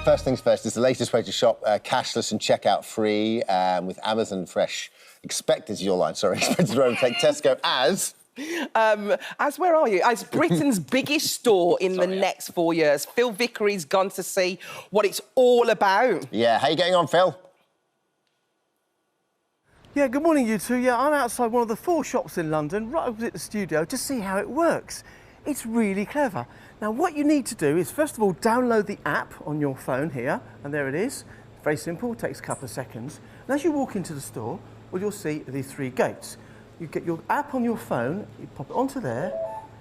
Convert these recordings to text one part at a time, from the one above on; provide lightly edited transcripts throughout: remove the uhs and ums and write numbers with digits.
first things first, it's the latest way to shop cashless and checkout free with Amazon Fresh. Expected to overtake Tesco as where are you? As Britain's biggest store in the next 4 years. Phil Vickery's gone to see what it's all about. Yeah, how you getting on, Phil? Yeah, good morning, you two. Yeah, I'm outside one of the 4 shops in London, right opposite the studio, to see how it works. It's really clever. Now, what you need to do is, first of all, download the app on your phone here, and there it is. Very simple, takes a couple of seconds. And as you walk into the store, well, you'll see these 3 gates. You get your app on your phone, you pop it onto there,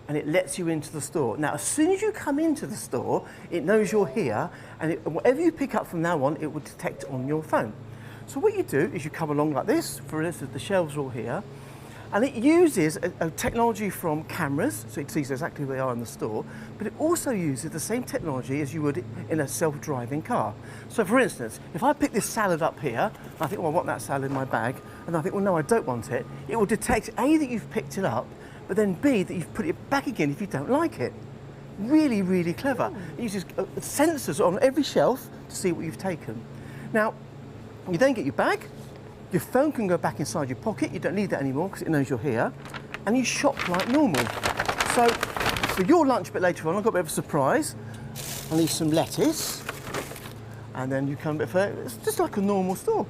and it lets you into the store. Now, as soon as you come into the store, it knows you're here, and whatever you pick up from now on, it will detect on your phone. So what you do is you come along like this. For instance, the shelves are all here, and it uses a technology from cameras, so it sees exactly where they are in the store, but it also uses the same technology as you would in a self-driving car. So, for instance, if I pick this salad up here, I think, well, I want that salad in my bag, and I think, well, no, I don't want it, it will detect, A, that you've picked it up, but then B, that you've put it back again if you don't like it. Really, really clever. It uses sensors on every shelf to see what you've taken. Now, you then get your bag. Your phone can go back inside your pocket. You don't need that anymore because it knows you're here. And you shop like normal. So, for your lunch a bit later on, I've got a bit of a surprise. I need some lettuce. And then you come a bit further. It's just like a normal store.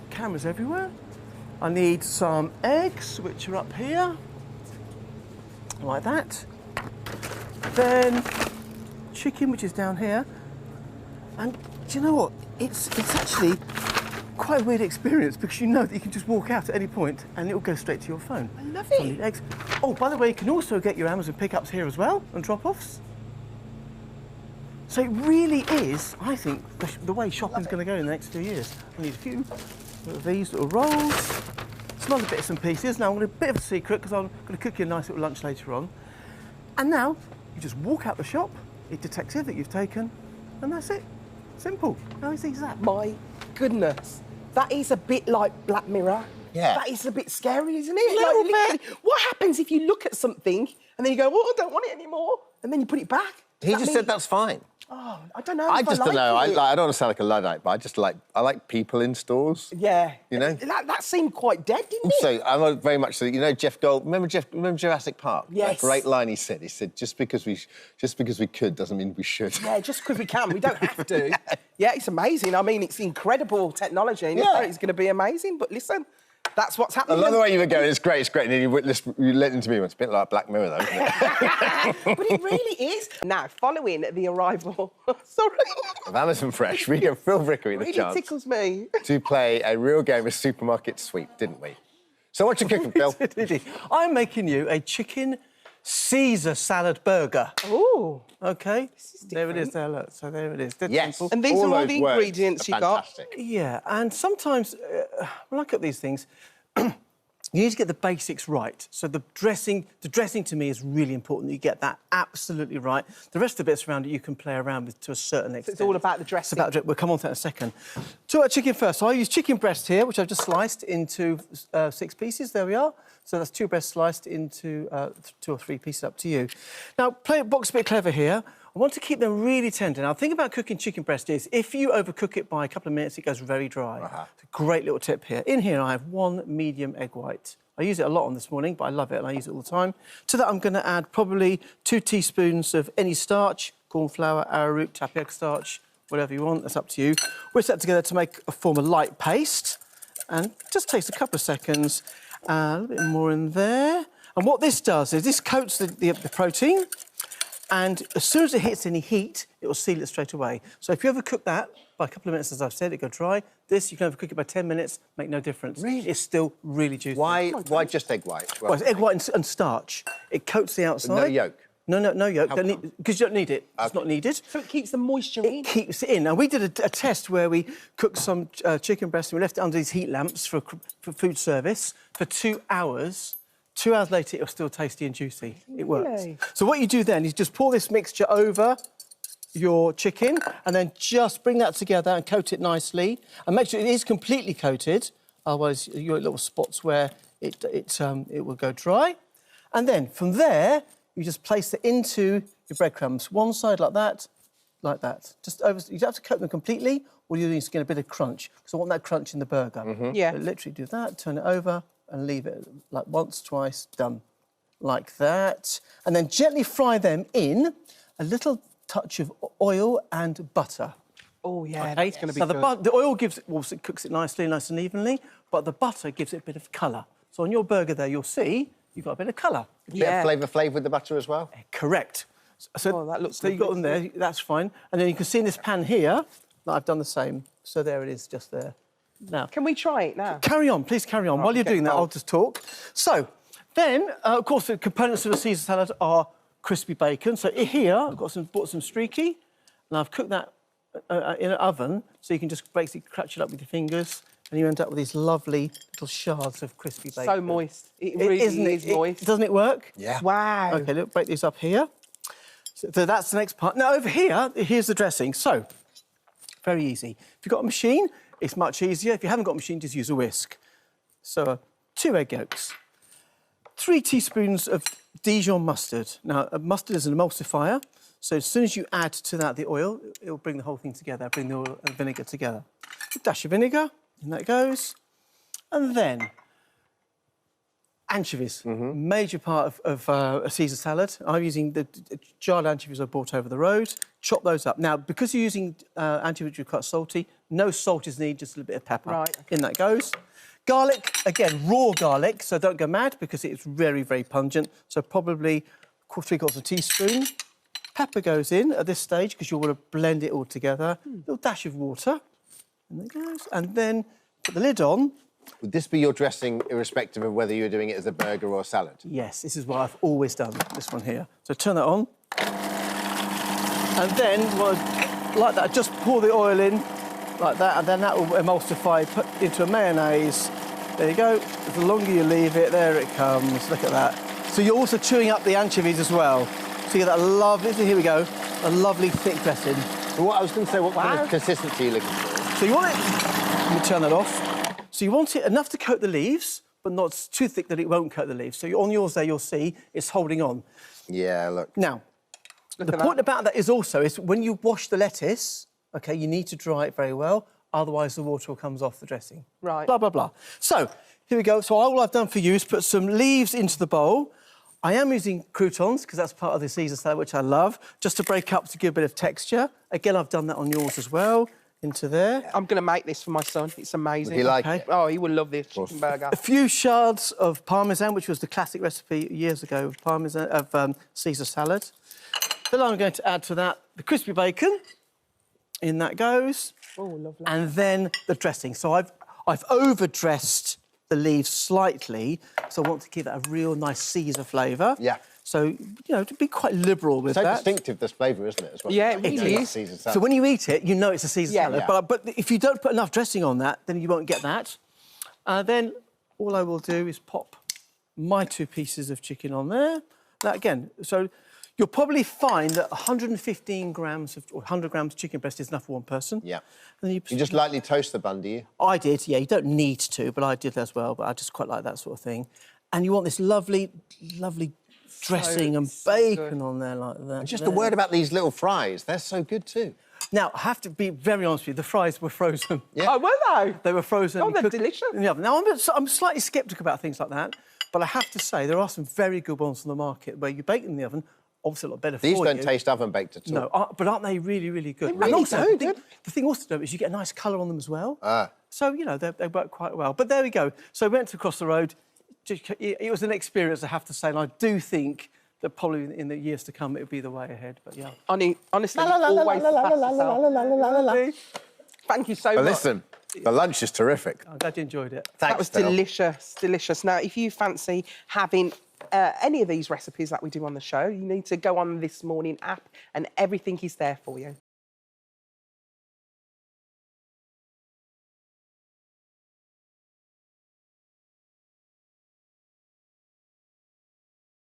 Cameras everywhere. I need some eggs, which are up here. Like that. Then chicken, which is down here. And do you know what? It's actually quite a weird experience because you know that you can just walk out at any point and it'll go straight to your phone. I love it. So I need eggs. Oh, by the way, you can also get your Amazon pickups here as well and drop-offs. So it really is, I think, the way shopping's going to go in the next few years. I need a few of these little rolls, some other bits and pieces. Now, I'm going to a bit of a secret because I'm going to cook you a nice little lunch later on. And now, you just walk out the shop, it detects it that you've taken, and that's it. Simple. How easy is that? My goodness. That is a bit like Black Mirror. Yeah. That is a bit scary, isn't it? What happens if you look at something and then you go, oh, I don't want it anymore, and then you put it back? He just said that's fine. Oh, I don't know. I just don't know. I don't want to sound like a Luddite, but I like people in stores. Yeah. You know? That seemed quite dead, didn't it? So I'm very much so. You know, Jeff Gold. Remember Jurassic Park? Yes. That great line he said. He said, just because we could doesn't mean we should. Yeah, just because we can. We don't have to. Yeah, it's amazing. I mean, it's incredible technology, and it's going to be amazing. But listen, that's what's happening. I love the way you were going. It's great. It's great. And then you let into me once. A bit like Black Mirror, though, isn't it? But it really is. Now, following the arrival, of Amazon Fresh, we gave Phil Vickery the chance tickles me. to play a real game of supermarket sweep, didn't we? So what you cooking, Phil? I'm making you a chicken Caesar salad burger. Ooh. OK? There it is there, look. So there it is. Dead simple. And these are all the ingredients you got? Yeah, and sometimes, when I cook these things, you need to get the basics right. So the dressing to me is really important that you get that absolutely right. The rest of the bits around it you can play around with to a certain extent. So it's all about the dressing? We'll come on to that in a second. Talk about chicken first. So I use chicken breast here, which I've just sliced into 6 pieces. There we are. So that's 2 breasts sliced into 2 or 3 pieces, up to you. Now, play box a bit clever here. I want to keep them really tender. Now, the thing about cooking chicken breast is if you overcook it by a couple of minutes, it goes very dry. It's a great little tip here. In here, I have 1 medium egg white. I use it a lot on this morning, but I love it and I use it all the time. To that, I'm going to add probably 2 teaspoons of any starch, corn flour, arrowroot, tapioca starch, whatever you want, that's up to you. Whisk that together to form a light paste. And it just takes a couple of seconds. A little bit more in there. And what this does is this coats the protein, and as soon as it hits any heat, it will seal it straight away. So if you overcook that by a couple of minutes, as I've said, it go dry. This, you can overcook it by 10 minutes, make no difference. Really? It's still really juicy. Why just egg white? Well, it's egg white and starch. It coats the outside. No yolk? No yolk. Because you don't need it. It's not needed. So it keeps the moisture in? It keeps it in. Now, we did a test where we cooked some chicken breast and we left it under these heat lamps for food service for 2 hours. 2 hours later, it was still tasty and juicy. It works. So what you do then is just pour this mixture over your chicken and then just bring that together and coat it nicely and make sure it is completely coated. Otherwise, you get little spots where it will go dry. And then from there, you just place it into your breadcrumbs. One side like that, like that. Just over. You don't have to coat them completely. All you're doing is get a bit of crunch, because I want that crunch in the burger. Yeah. So literally do that, turn it over, and leave it like once, twice, done. Like that. And then gently fry them in a little touch of oil and butter. Oh, yeah, Okay? that's going to be now, good. the oil gives it, well, it cooks it nicely, nice and evenly, but the butter gives it a bit of colour. So on your burger there, you'll see you've got a bit of colour. Yeah. Bit of flavour with the butter as well? Correct. So, that looks so you've got them there, that's fine. And then you can see in this pan here that I've done the same. So there it is, just there. Now, Can we try it now? carry on, please carry on. While you're doing that, I'll just talk. So, then, of course, the components of a Caesar salad are crispy bacon. So here, I've bought some streaky, and I've cooked that in an oven, so you can just basically crunch it up with your fingers, and you end up with these lovely little shards of crispy bacon. So moist. It really is moist. Doesn't it work? Yeah. Wow. OK, look, break these up here. So that's the next part. Now, over here, here's the dressing. So, very easy. If you've got a machine, it's much easier. If you haven't got a machine, just use a whisk. So, 2 egg yolks. 3 teaspoons of Dijon mustard. Now, mustard is an emulsifier, so as soon as you add to that the oil, it'll bring the whole thing together, bring the oil and vinegar together. A dash of vinegar, and that goes. And then anchovies, major part of a Caesar salad. I'm using the jarred anchovies I bought over the road. Chop those up. Now, because you're using anchovies which are quite salty, no salt is needed, just a little bit of pepper. Right. In that goes. Garlic, again, raw garlic, so don't go mad because it's very, very pungent. So probably 3/4 teaspoon. Pepper goes in at this stage because you want to blend it all together. A little dash of water. And there goes. And then put the lid on. Would this be your dressing irrespective of whether you're doing it as a burger or a salad? Yes, this is what I've always done, this one here. So turn that on. And then, like that, just pour the oil in, like that, and then that will emulsify, put into a mayonnaise. There you go. The longer you leave it, there it comes. Look at that. So you're also chewing up the anchovies as well. So you get that lovely, here we go, a lovely thick dressing. So what I was going to say, what kind of consistency are you looking for? So you want it, let me turn that off. So you want it enough to coat the leaves, but not too thick that it won't coat the leaves. So on yours there, you'll see it's holding on. Yeah, look. Now, the point about that is also when you wash the lettuce, OK, you need to dry it very well, otherwise the water comes off the dressing. Right. Blah, blah, blah. So, here we go. So all I've done for you is put some leaves into the bowl. I am using croutons, because that's part of the Caesar salad, which I love, just to break up to give a bit of texture. Again, I've done that on yours as well, into there. I'm going to make this for my son. It's amazing. Would he like it? Oh, he will love this chicken burger. A few shards of Parmesan, which was the classic recipe years ago of Parmesan, of Caesar salad. Then I'm going to add to that the crispy bacon. In that goes. Oh, lovely. And then the dressing. So I've overdressed the leaves slightly, so I want to give that a real nice Caesar flavour. Yeah. So, you know, to be quite liberal with So that. distinctive, this flavour, isn't it? As well? Yeah, it really is. Caesar salad. So when you eat it, you know it's a Caesar salad. Yeah. But if you don't put enough dressing on that, then you won't get that. Then all I will do is pop my 2 pieces of chicken on there. That again, so you'll probably find that 115 grams or 100 grams of chicken breast is enough for one person. Yeah. And then You just lightly toast the bun, do you? I did, yeah. You don't need to, but I did as well. But I just quite like that sort of thing. And you want this lovely, lovely dressing and bacon on there like that. And just a word about these little fries. They're so good too. Now, I have to be very honest with you. The fries were frozen. Yeah. Oh, were they? They were frozen. Oh, they're cooked delicious. in the oven. Now, I'm slightly sceptical about things like that, but I have to say there are some very good ones on the market where you bake them in the oven. Obviously, a lot better for you. These don't taste oven baked at all. No, but aren't they really, really good? They really and also, do. the thing also though, is you get a nice colour on them as well. So, you know, they work quite well. But there we go. So we went across the road. It was an experience, I have to say, and I do think that probably in the years to come it would be the way ahead. But yeah. Honestly, always surpass yourself. Thank you so much. Listen, the lunch is terrific. I'm glad you enjoyed it. Thanks, That was Phil. delicious, delicious. Now, if you fancy having any of these recipes that we do on the show, you need to go on This Morning app and everything is there for you.